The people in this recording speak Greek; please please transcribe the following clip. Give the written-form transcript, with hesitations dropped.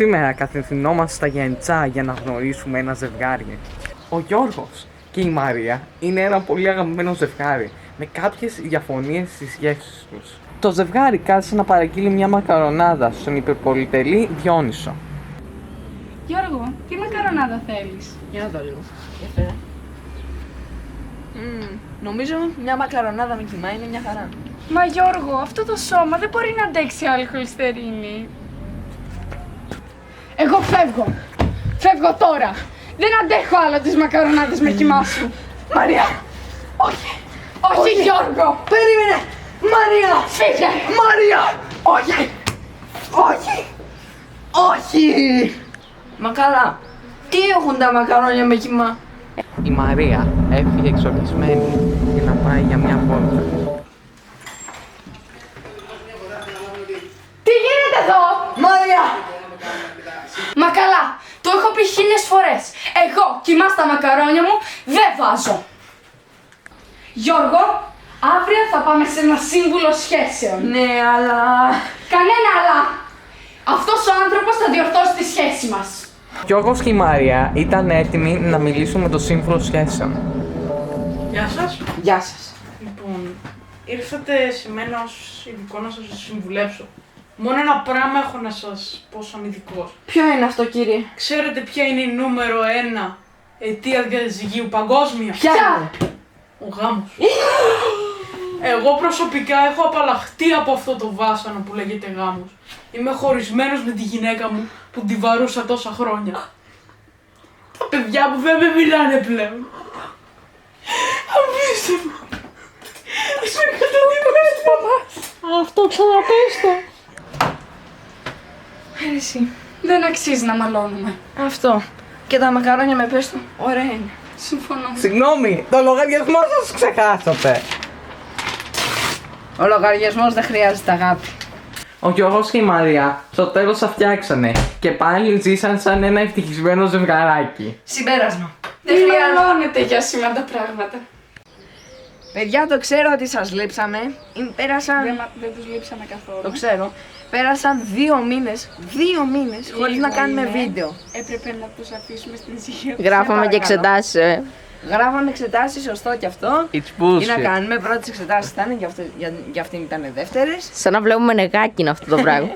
Σήμερα κατευθυνόμαστε στα Γιαννιτσά για να γνωρίσουμε ένα ζευγάρι. Ο Γιώργος και η Μαρία είναι ένα πολύ αγαπημένο ζευγάρι, με κάποιες διαφωνίες στις σχέσεις τους. Το ζευγάρι κάθισε να παραγγείλει μια μακαρονάδα στον υπερπολιτελή Διόνυσο. Γιώργο, τι μακαρονάδα θέλεις? Για να δω λίγο. Για φέρε. Νομίζω μια μακαρονάδα με κιμά είναι μια χαρά. Μα Γιώργο, αυτό το σώμα δεν μπορεί να αντέξει άλλη χολυστερίνη. Εγώ φεύγω. Φεύγω τώρα. Δεν αντέχω άλλο τις μακαρονάδες με κοιμά σου. Μαρία! Όχι. Όχι, Γιώργο. Περίμενε! Μαρία! Φύγε. Μαρία! Όχι! Όχι! Όχι! Μα καλά, τι έχουν τα μακαρόνια με κιμά? Η Μαρία έφυγε εξορκισμένη για να πάει για μια βόλτα. Τι γίνεται εδώ? Μαρία! Μα καλά, το έχω πει 1000 φορές. Εγώ κοιμά στα μακαρόνια μου δεν βάζω. Γιώργο, αύριο θα πάμε σε ένα σύμβουλο σχέσεων. Ναι, αλλά... Κανένα αλλά. Αυτός ο άνθρωπος θα διορθώσει τη σχέση μας. Ο Γιώργος και η Μαρία ήταν έτοιμοι να μιλήσουν με το σύμβουλο σχέσεων. Γεια σας. Γεια σας. Λοιπόν, ήρθατε σε μένα ως ειδικό να σας συμβουλέψω. Μόνο ένα πράγμα έχω να σας πω σαν ειδικός. Ποιο είναι αυτό, κύριε? Ξέρετε ποια είναι η νούμερο 1 αιτία διαζυγίου παγκόσμια? Ποια είναι? Ο γάμος. Εγώ προσωπικά έχω απαλλαχτεί από αυτό το βάσανο που λέγεται γάμος. Είμαι χωρισμένος με τη γυναίκα μου που τη βαρούσα τόσα χρόνια. Τα παιδιά μου δεν με μιλάνε πλέον. Αφήστε μου. Ας με καταδειμέσετε. Αυτό ξαναπέστε. Εσύ, δεν αξίζει να μαλώνουμε. Αυτό. Και τα μακαρόνια με πέστο, ωραία είναι. Συμφωνώ. Συγγνώμη, το λογαριασμό σας ξεχάσατε. Ο λογαριασμός δεν χρειάζεται αγάπη. Ο Γιώργος και η Μαρία στο τέλος τα φτιάξανε και πάλι ζήσαν σαν ένα ευτυχισμένο ζευγαράκι. Συμπέρασμα. Δεν μαλώνετε για σημαντικά πράγματα. Παιδιά, το ξέρω ότι σας λείψαμε. Πέρασαν... Δεν τους λείψαμε καθόλου. Το ξέρω. Πέρασαν 2 μήνες. 2 μήνες χωρίς να κάνουμε βίντεο. Έπρεπε να τους αφήσουμε στην ησυχία. Γράφαμε και εξετάσεις. Γράφαμε εξετάσεις, σωστό και αυτό. It's Τι bullshit. να κάνουμε, πρώτες εξετάσεις ήταν, για αυτήν ήταν δεύτερες. Σαν να βλέπουμε νεγάκι είναι αυτό το πράγμα.